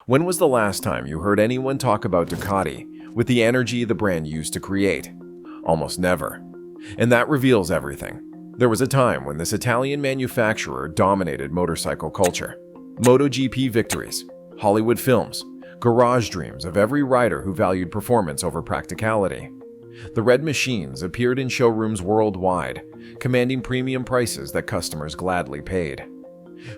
When was the last time you heard anyone talk about Ducati with the energy the brand used to create? Almost never. And that reveals everything. There was a time when this Italian manufacturer dominated motorcycle culture. MotoGP victories, Hollywood films, garage dreams of every rider who valued performance over practicality. The red machines appeared in showrooms worldwide, commanding premium prices that customers gladly paid.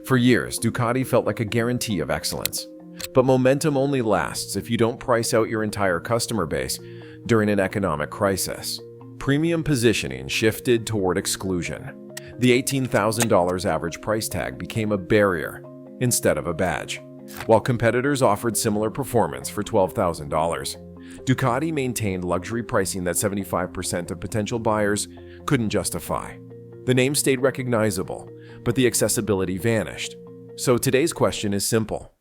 For years, Ducati felt like a guarantee of excellence. But momentum only lasts if you don't price out your entire customer base during an economic crisis. Premium positioning shifted toward exclusion. The $18,000 average price tag became a barrier instead of a badge. While competitors offered similar performance for $12,000, Ducati maintained luxury pricing that 75% of potential buyers couldn't justify. The name stayed recognizable, but the accessibility vanished. So today's question is simple.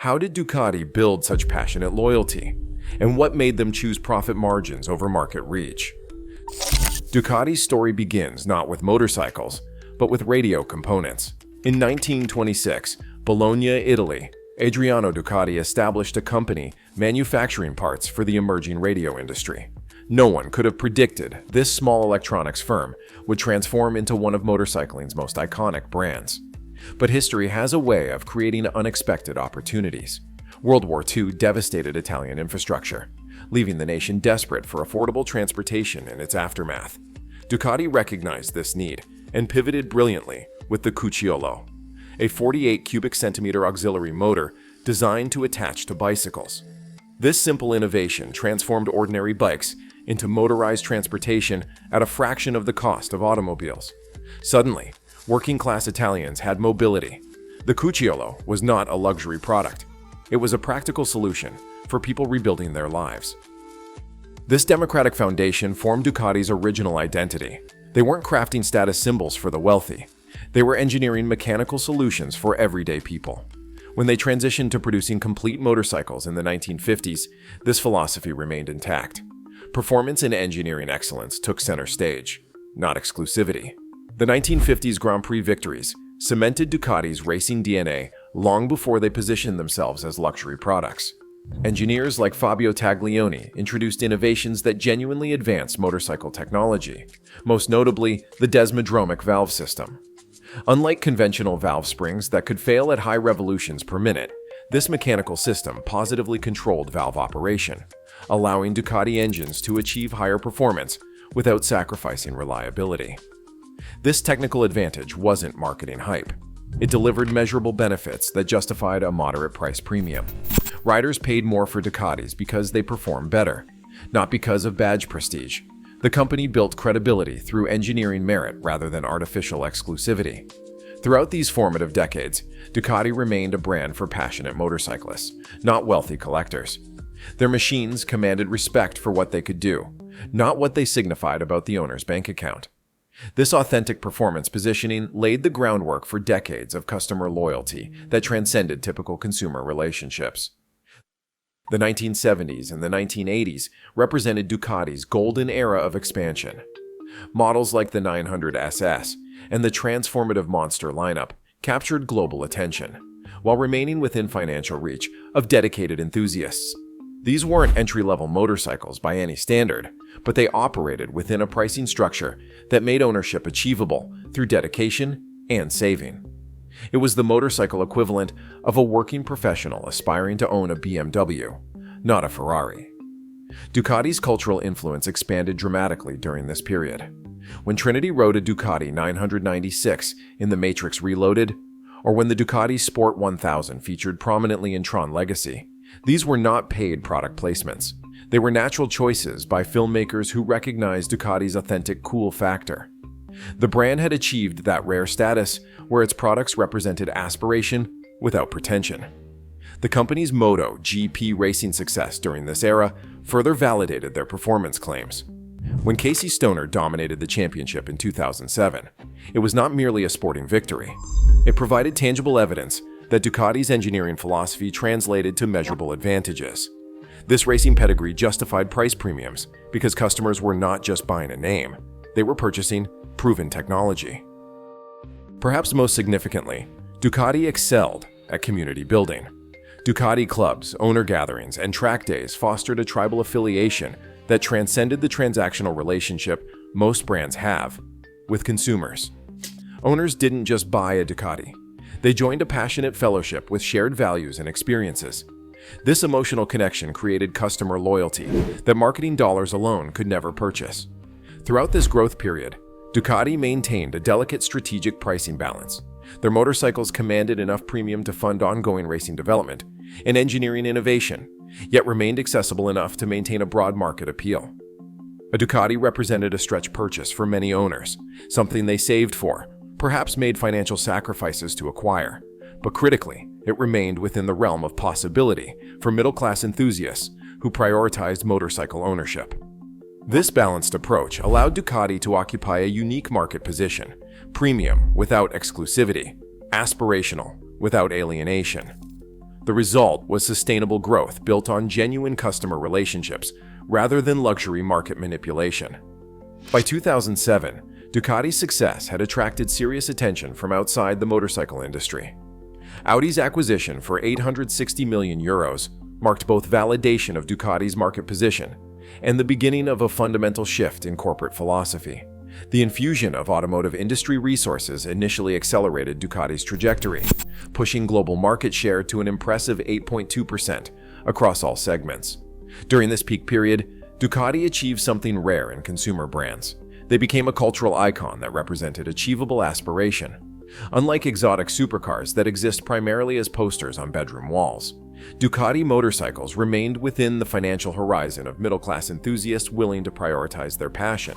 How did Ducati build such passionate loyalty? And what made them choose profit margins over market reach? Ducati's story begins not with motorcycles, but with radio components. In 1926, Bologna, Italy, Adriano Ducati established a company manufacturing parts for the emerging radio industry. No one could have predicted this small electronics firm would transform into one of motorcycling's most iconic brands. But history has a way of creating unexpected opportunities. World War II devastated Italian infrastructure, leaving the nation desperate for affordable transportation in its aftermath. Ducati recognized this need and pivoted brilliantly with the Cucciolo, a 48 cubic centimeter auxiliary motor designed to attach to bicycles. This simple innovation transformed ordinary bikes into motorized transportation at a fraction of the cost of automobiles. Suddenly, working-class Italians had mobility. The Cucciolo was not a luxury product. It was a practical solution for people rebuilding their lives. This democratic foundation formed Ducati's original identity. They weren't crafting status symbols for the wealthy. They were engineering mechanical solutions for everyday people. When they transitioned to producing complete motorcycles in the 1950s, this philosophy remained intact. Performance and engineering excellence took center stage, not exclusivity. The 1950s Grand Prix victories cemented Ducati's racing DNA long before they positioned themselves as luxury products. Engineers like Fabio Taglioni introduced innovations that genuinely advanced motorcycle technology, most notably the desmodromic valve system. Unlike conventional valve springs that could fail at high revolutions per minute, this mechanical system positively controlled valve operation, allowing Ducati engines to achieve higher performance without sacrificing reliability. This technical advantage wasn't marketing hype. It delivered measurable benefits that justified a moderate price premium. Riders paid more for Ducatis because they performed better, not because of badge prestige. The company built credibility through engineering merit rather than artificial exclusivity. Throughout these formative decades, Ducati remained a brand for passionate motorcyclists, not wealthy collectors. Their machines commanded respect for what they could do, not what they signified about the owner's bank account. This authentic performance positioning laid the groundwork for decades of customer loyalty that transcended typical consumer relationships. The 1970s and the 1980s represented Ducati's golden era of expansion. Models like the 900 SS and the transformative Monster lineup captured global attention, while remaining within financial reach of dedicated enthusiasts. These weren't entry-level motorcycles by any standard, but they operated within a pricing structure that made ownership achievable through dedication and saving. It was the motorcycle equivalent of a working professional aspiring to own a BMW, not a Ferrari. Ducati's cultural influence expanded dramatically during this period. When Trinity rode a Ducati 996 in The Matrix Reloaded, or when the Ducati Sport 1000 featured prominently in Tron Legacy, these were not paid product placements. They were natural choices by filmmakers who recognized Ducati's authentic cool factor. The brand had achieved that rare status where its products represented aspiration without pretension. The company's Moto GP racing success during this era further validated their performance claims. When Casey Stoner dominated the championship in 2007, it was not merely a sporting victory. It provided tangible evidence that Ducati's engineering philosophy translated to measurable advantages. This racing pedigree justified price premiums because customers were not just buying a name, they were purchasing proven technology. Perhaps most significantly, Ducati excelled at community building. Ducati clubs, owner gatherings, and track days fostered a tribal affiliation that transcended the transactional relationship most brands have with consumers. Owners didn't just buy a Ducati. They joined a passionate fellowship with shared values and experiences. This emotional connection created customer loyalty that marketing dollars alone could never purchase. Throughout this growth period, Ducati maintained a delicate strategic pricing balance. Their motorcycles commanded enough premium to fund ongoing racing development and engineering innovation, yet remained accessible enough to maintain a broad market appeal. A Ducati represented a stretch purchase for many owners, something they saved for, perhaps made financial sacrifices to acquire. But critically, it remained within the realm of possibility for middle-class enthusiasts who prioritized motorcycle ownership. This balanced approach allowed Ducati to occupy a unique market position: premium without exclusivity, aspirational without alienation. The result was sustainable growth built on genuine customer relationships rather than luxury market manipulation. By 2007, Ducati's success had attracted serious attention from outside the motorcycle industry. Audi's acquisition for €860 million marked both validation of Ducati's market position and the beginning of a fundamental shift in corporate philosophy. The infusion of automotive industry resources initially accelerated Ducati's trajectory, pushing global market share to an impressive 8.2% across all segments. During this peak period, Ducati achieved something rare in consumer brands. They became a cultural icon that represented achievable aspiration. Unlike exotic supercars that exist primarily as posters on bedroom walls, Ducati motorcycles remained within the financial horizon of middle-class enthusiasts willing to prioritize their passion.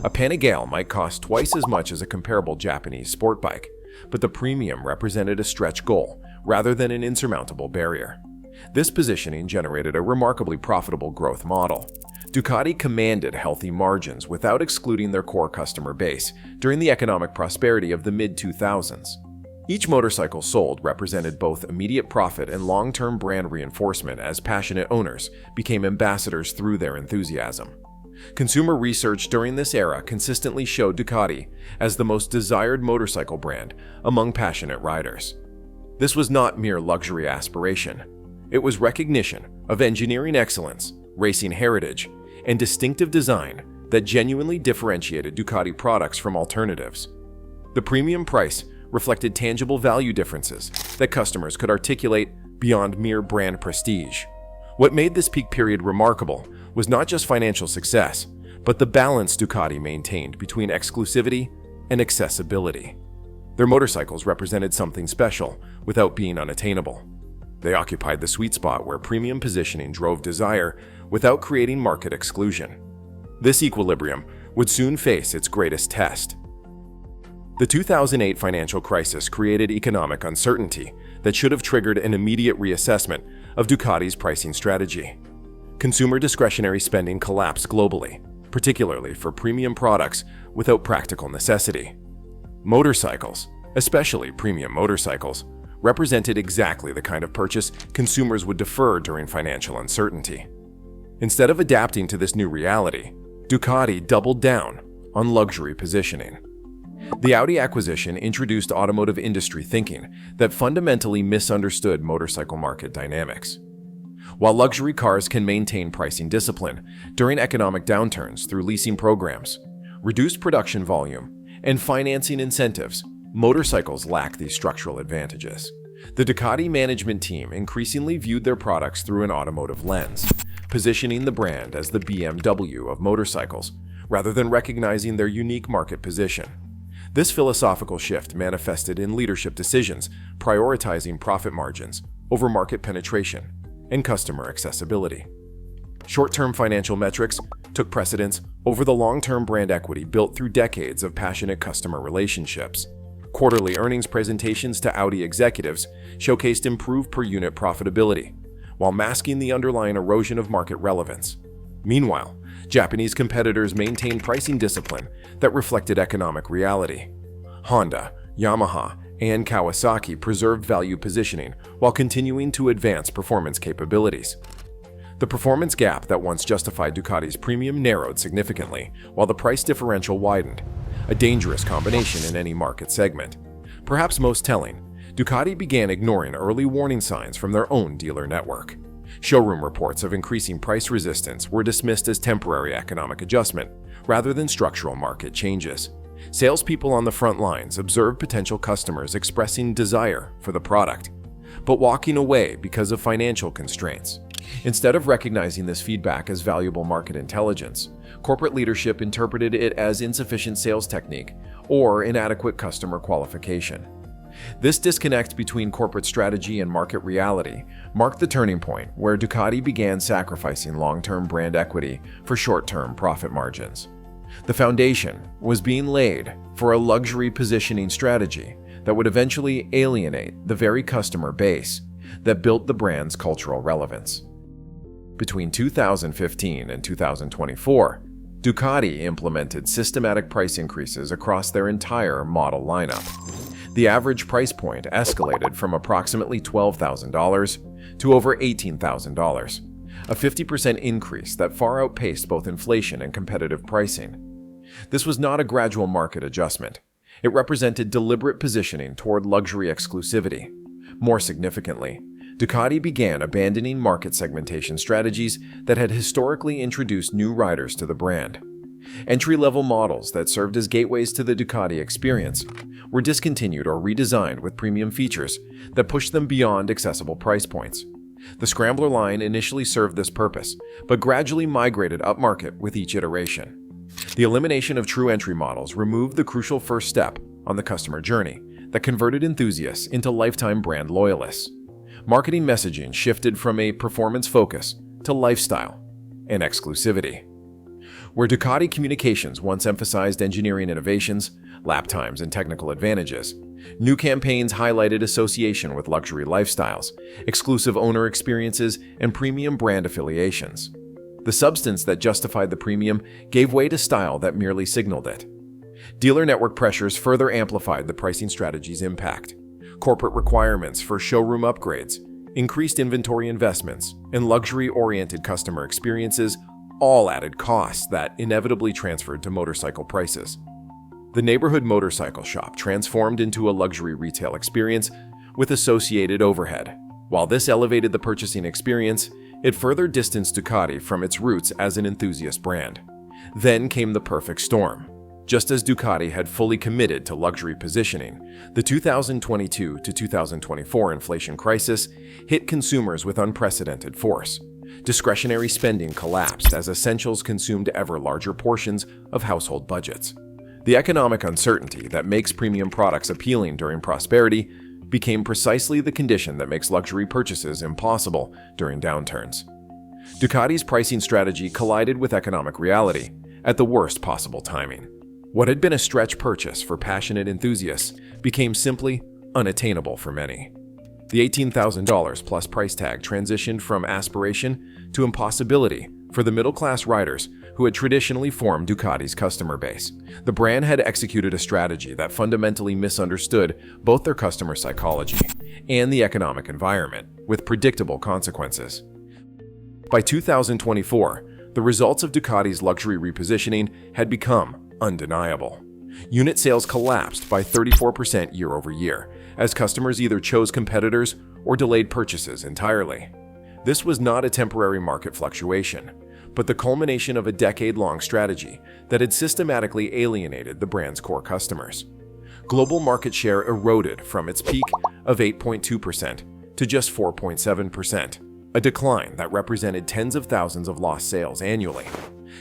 A Panigale might cost twice as much as a comparable Japanese sport bike, but the premium represented a stretch goal rather than an insurmountable barrier. This positioning generated a remarkably profitable growth model. Ducati commanded healthy margins without excluding their core customer base during the economic prosperity of the mid-2000s. Each motorcycle sold represented both immediate profit and long-term brand reinforcement as passionate owners became ambassadors through their enthusiasm. Consumer research during this era consistently showed Ducati as the most desired motorcycle brand among passionate riders. This was not mere luxury aspiration. It was recognition of engineering excellence, racing heritage, and distinctive design that genuinely differentiated Ducati products from alternatives. The premium price reflected tangible value differences that customers could articulate beyond mere brand prestige. What made this peak period remarkable was not just financial success, but the balance Ducati maintained between exclusivity and accessibility. Their motorcycles represented something special without being unattainable. They occupied the sweet spot where premium positioning drove desire without creating market exclusion. This equilibrium would soon face its greatest test. The 2008 financial crisis created economic uncertainty that should have triggered an immediate reassessment of Ducati's pricing strategy. Consumer discretionary spending collapsed globally, particularly for premium products without practical necessity. Motorcycles, especially premium motorcycles, represented exactly the kind of purchase consumers would defer during financial uncertainty. Instead of adapting to this new reality, Ducati doubled down on luxury positioning. The Audi acquisition introduced automotive industry thinking that fundamentally misunderstood motorcycle market dynamics. While luxury cars can maintain pricing discipline during economic downturns through leasing programs, reduced production volume, and financing incentives, motorcycles lack these structural advantages. The Ducati management team increasingly viewed their products through an automotive lens, positioning the brand as the BMW of motorcycles, rather than recognizing their unique market position. This philosophical shift manifested in leadership decisions, prioritizing profit margins over market penetration and customer accessibility. Short-term financial metrics took precedence over the long-term brand equity built through decades of passionate customer relationships. Quarterly earnings presentations to Audi executives showcased improved per-unit profitability, while masking the underlying erosion of market relevance. Meanwhile, Japanese competitors maintained pricing discipline that reflected economic reality. Honda, Yamaha, and Kawasaki preserved value positioning while continuing to advance performance capabilities. The performance gap that once justified Ducati's premium narrowed significantly, while the price differential widened, a dangerous combination in any market segment. Perhaps most telling, Ducati began ignoring early warning signs from their own dealer network. Showroom reports of increasing price resistance were dismissed as temporary economic adjustment rather than structural market changes. Salespeople on the front lines observed potential customers expressing desire for the product, but walking away because of financial constraints. Instead of recognizing this feedback as valuable market intelligence, corporate leadership interpreted it as insufficient sales technique or inadequate customer qualification. This disconnect between corporate strategy and market reality marked the turning point where Ducati began sacrificing long-term brand equity for short-term profit margins. The foundation was being laid for a luxury positioning strategy that would eventually alienate the very customer base that built the brand's cultural relevance. Between 2015 and 2024, Ducati implemented systematic price increases across their entire model lineup. The average price point escalated from approximately $12,000 to over $18,000, a 50% increase that far outpaced both inflation and competitive pricing. This was not a gradual market adjustment. It represented deliberate positioning toward luxury exclusivity. More significantly, Ducati began abandoning market segmentation strategies that had historically introduced new riders to the brand. Entry-level models that served as gateways to the Ducati experience were discontinued or redesigned with premium features that pushed them beyond accessible price points. The Scrambler line initially served this purpose, but gradually migrated upmarket with each iteration. The elimination of true entry models removed the crucial first step on the customer journey that converted enthusiasts into lifetime brand loyalists. Marketing messaging shifted from a performance focus to lifestyle and exclusivity. Where Ducati communications once emphasized engineering innovations, lap times, and technical advantages, new campaigns highlighted association with luxury lifestyles, exclusive owner experiences, and premium brand affiliations. The substance that justified the premium gave way to style that merely signaled it. Dealer network pressures further amplified the pricing strategy's impact. Corporate requirements for showroom upgrades, increased inventory investments, and luxury-oriented customer experiences all added costs that inevitably transferred to motorcycle prices. The neighborhood motorcycle shop transformed into a luxury retail experience with associated overhead. While this elevated the purchasing experience, it further distanced Ducati from its roots as an enthusiast brand. Then came the perfect storm. Just as Ducati had fully committed to luxury positioning, the 2022 to 2024 inflation crisis hit consumers with unprecedented force. Discretionary spending collapsed as essentials consumed ever larger portions of household budgets. The economic uncertainty that makes premium products appealing during prosperity became precisely the condition that makes luxury purchases impossible during downturns. Ducati's pricing strategy collided with economic reality at the worst possible timing. What had been a stretch purchase for passionate enthusiasts became simply unattainable for many. The $18,000 plus price tag transitioned from aspiration to impossibility for the middle-class riders who had traditionally formed Ducati's customer base. The brand had executed a strategy that fundamentally misunderstood both their customer psychology and the economic environment, with predictable consequences. By 2024, the results of Ducati's luxury repositioning had become undeniable. Unit sales collapsed by 34% year over year, as customers either chose competitors or delayed purchases entirely. This was not a temporary market fluctuation, but the culmination of a decade-long strategy that had systematically alienated the brand's core customers. Global market share eroded from its peak of 8.2% to just 4.7%, a decline that represented tens of thousands of lost sales annually.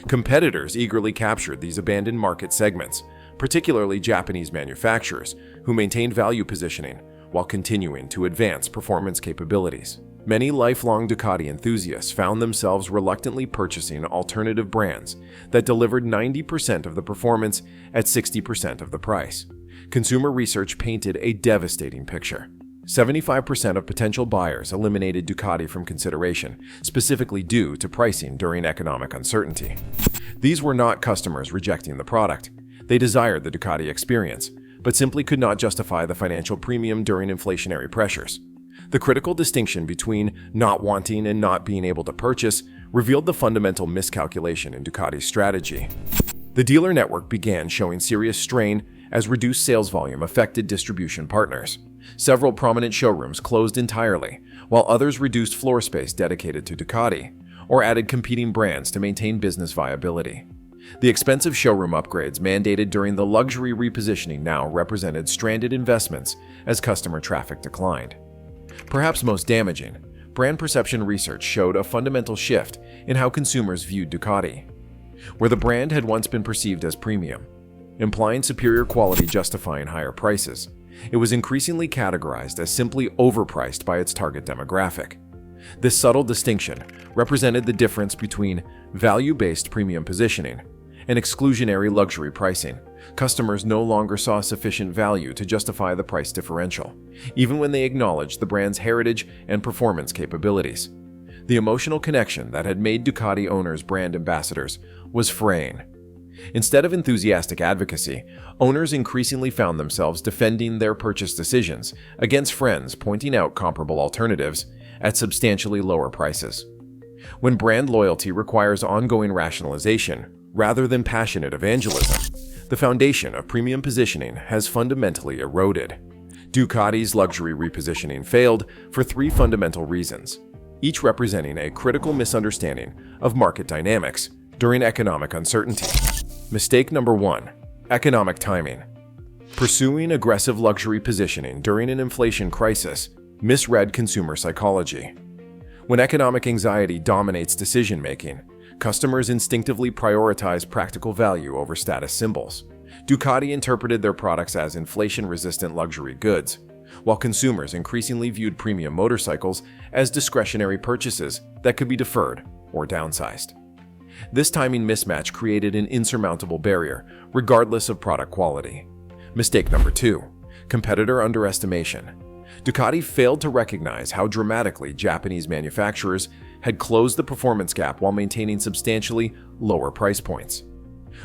Competitors eagerly captured these abandoned market segments, particularly Japanese manufacturers, who maintained value positioning while continuing to advance performance capabilities. Many lifelong Ducati enthusiasts found themselves reluctantly purchasing alternative brands that delivered 90% of the performance at 60% of the price. Consumer research painted a devastating picture. 75% of potential buyers eliminated Ducati from consideration, specifically due to pricing during economic uncertainty. These were not customers rejecting the product. They desired the Ducati experience, but simply could not justify the financial premium during inflationary pressures. The critical distinction between not wanting and not being able to purchase revealed the fundamental miscalculation in Ducati's strategy. The dealer network began showing serious strain as reduced sales volume affected distribution partners. Several prominent showrooms closed entirely, while others reduced floor space dedicated to Ducati, or added competing brands to maintain business viability. The expensive showroom upgrades mandated during the luxury repositioning now represented stranded investments as customer traffic declined. Perhaps most damaging, brand perception research showed a fundamental shift in how consumers viewed Ducati. Where the brand had once been perceived as premium, implying superior quality justifying higher prices, it was increasingly categorized as simply overpriced by its target demographic. This subtle distinction represented the difference between value-based premium positioning and exclusionary luxury pricing. Customers no longer saw sufficient value to justify the price differential, even when they acknowledged the brand's heritage and performance capabilities. The emotional connection that had made Ducati owners brand ambassadors was fraying. Instead of enthusiastic advocacy, owners increasingly found themselves defending their purchase decisions against friends pointing out comparable alternatives at substantially lower prices. When brand loyalty requires ongoing rationalization rather than passionate evangelism, the foundation of premium positioning has fundamentally eroded. Ducati's luxury repositioning failed for three fundamental reasons, each representing a critical misunderstanding of market dynamics during economic uncertainty. Mistake number 1. Economic timing. Pursuing aggressive luxury positioning during an inflation crisis misread consumer psychology. When economic anxiety dominates decision-making, customers instinctively prioritize practical value over status symbols. Ducati interpreted their products as inflation-resistant luxury goods, while consumers increasingly viewed premium motorcycles as discretionary purchases that could be deferred or downsized. This timing mismatch created an insurmountable barrier, regardless of product quality. Mistake number 2. Competitor underestimation. Ducati failed to recognize how dramatically Japanese manufacturers had closed the performance gap while maintaining substantially lower price points.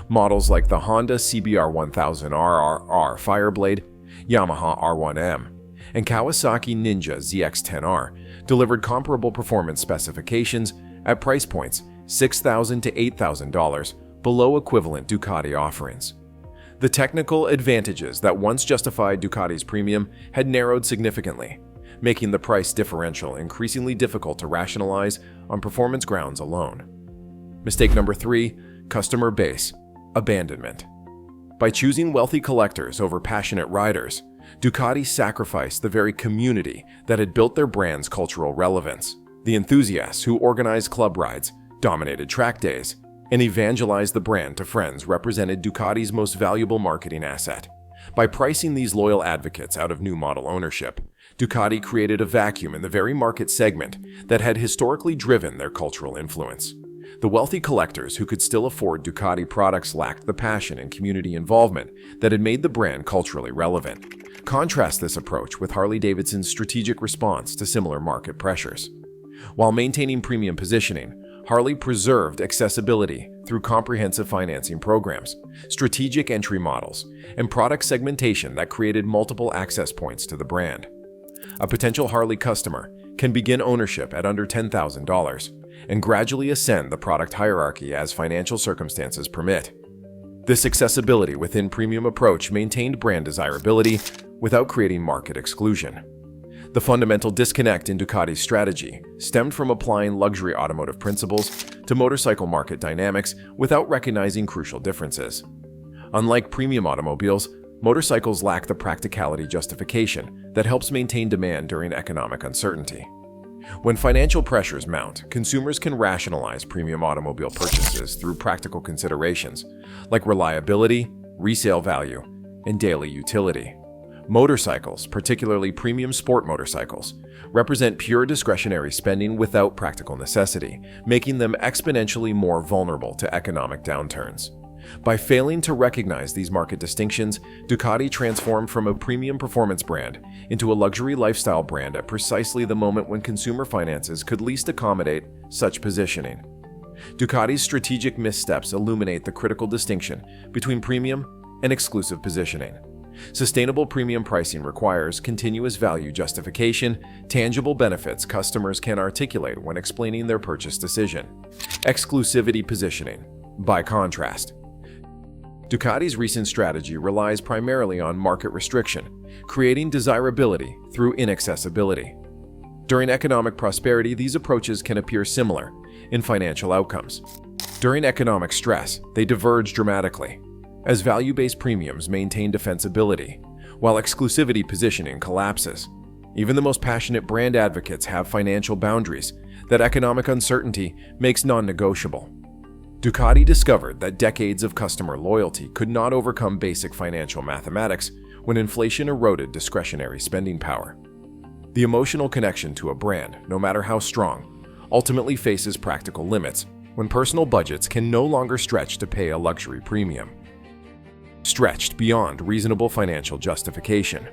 Models like the Honda CBR 1000 RRR Fireblade, Yamaha R1M, and Kawasaki Ninja ZX-10R delivered comparable performance specifications at price points $6,000 to $8,000 below equivalent Ducati offerings. The technical advantages that once justified Ducati's premium had narrowed significantly, making the price differential increasingly difficult to rationalize on performance grounds alone. Mistake number 3. Customer base abandonment. By choosing wealthy collectors over passionate riders, Ducati sacrificed the very community that had built their brand's cultural relevance. The enthusiasts who organized club rides, dominated track days, and evangelized the brand to friends represented Ducati's most valuable marketing asset. By pricing these loyal advocates out of new model ownership, Ducati created a vacuum in the very market segment that had historically driven their cultural influence. The wealthy collectors who could still afford Ducati products lacked the passion and community involvement that had made the brand culturally relevant. Contrast this approach with Harley-Davidson's strategic response to similar market pressures. While maintaining premium positioning, Harley preserved accessibility through comprehensive financing programs, strategic entry models, and product segmentation that created multiple access points to the brand. A potential Harley customer can begin ownership at under $10,000 and gradually ascend the product hierarchy as financial circumstances permit. This accessibility within premium approach maintained brand desirability without creating market exclusion. The fundamental disconnect in Ducati's strategy stemmed from applying luxury automotive principles to motorcycle market dynamics without recognizing crucial differences. Unlike premium automobiles, motorcycles lack the practicality justification that helps maintain demand during economic uncertainty. When financial pressures mount, consumers can rationalize premium automobile purchases through practical considerations like reliability, resale value, and daily utility. Motorcycles, particularly premium sport motorcycles, represent pure discretionary spending without practical necessity, making them exponentially more vulnerable to economic downturns. By failing to recognize these market distinctions, Ducati transformed from a premium performance brand into a luxury lifestyle brand at precisely the moment when consumer finances could least accommodate such positioning. Ducati's strategic missteps illuminate the critical distinction between premium and exclusive positioning. Sustainable premium pricing requires continuous value justification, tangible benefits customers can articulate when explaining their purchase decision. Exclusivity positioning, by contrast, Ducati's recent strategy relies primarily on market restriction, creating desirability through inaccessibility. During economic prosperity, these approaches can appear similar in financial outcomes. During economic stress, they diverge dramatically, as value-based premiums maintain defensibility, while exclusivity positioning collapses. Even the most passionate brand advocates have financial boundaries that economic uncertainty makes non-negotiable. Ducati discovered that decades of customer loyalty could not overcome basic financial mathematics when inflation eroded discretionary spending power. The emotional connection to a brand, no matter how strong, ultimately faces practical limits when personal budgets can no longer stretch to pay a luxury premium. Stretched beyond reasonable financial justification.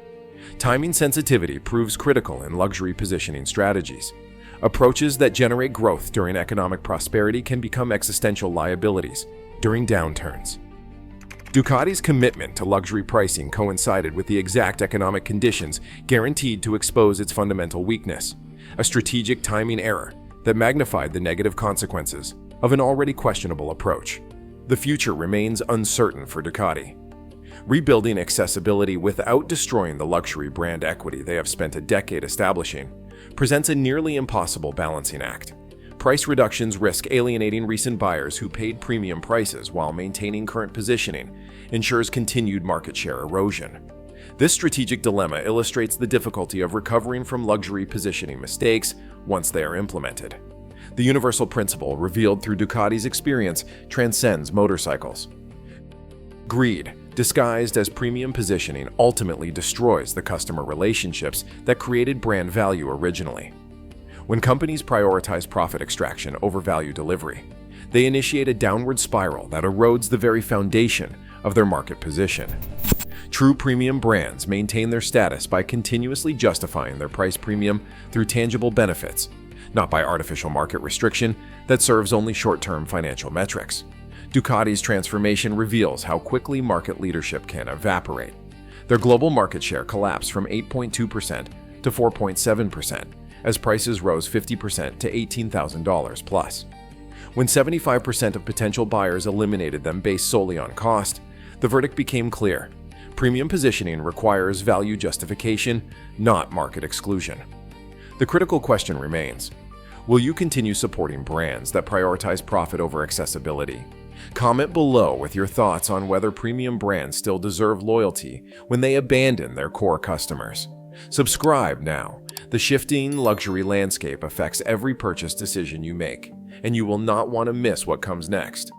Timing sensitivity proves critical in luxury positioning strategies. Approaches that generate growth during economic prosperity can become existential liabilities during downturns. Ducati's commitment to luxury pricing coincided with the exact economic conditions guaranteed to expose its fundamental weakness, a strategic timing error that magnified the negative consequences of an already questionable approach. The future remains uncertain for Ducati. Rebuilding accessibility without destroying the luxury brand equity they have spent a decade establishing presents a nearly impossible balancing act. Price reductions risk alienating recent buyers who paid premium prices while maintaining current positioning ensures continued market share erosion. This strategic dilemma illustrates the difficulty of recovering from luxury positioning mistakes once they are implemented. The universal principle revealed through Ducati's experience transcends motorcycles. Greed, disguised as premium positioning, ultimately destroys the customer relationships that created brand value originally. When companies prioritize profit extraction over value delivery, they initiate a downward spiral that erodes the very foundation of their market position. True premium brands maintain their status by continuously justifying their price premium through tangible benefits, not by artificial market restriction that serves only short-term financial metrics. Ducati's transformation reveals how quickly market leadership can evaporate. Their global market share collapsed from 8.2% to 4.7%, as prices rose 50% to $18,000 plus. When 75% of potential buyers eliminated them based solely on cost, the verdict became clear. Premium positioning requires value justification, not market exclusion. The critical question remains: will you continue supporting brands that prioritize profit over accessibility? Comment below with your thoughts on whether premium brands still deserve loyalty when they abandon their core customers. Subscribe now. The shifting luxury landscape affects every purchase decision you make, and you will not want to miss what comes next.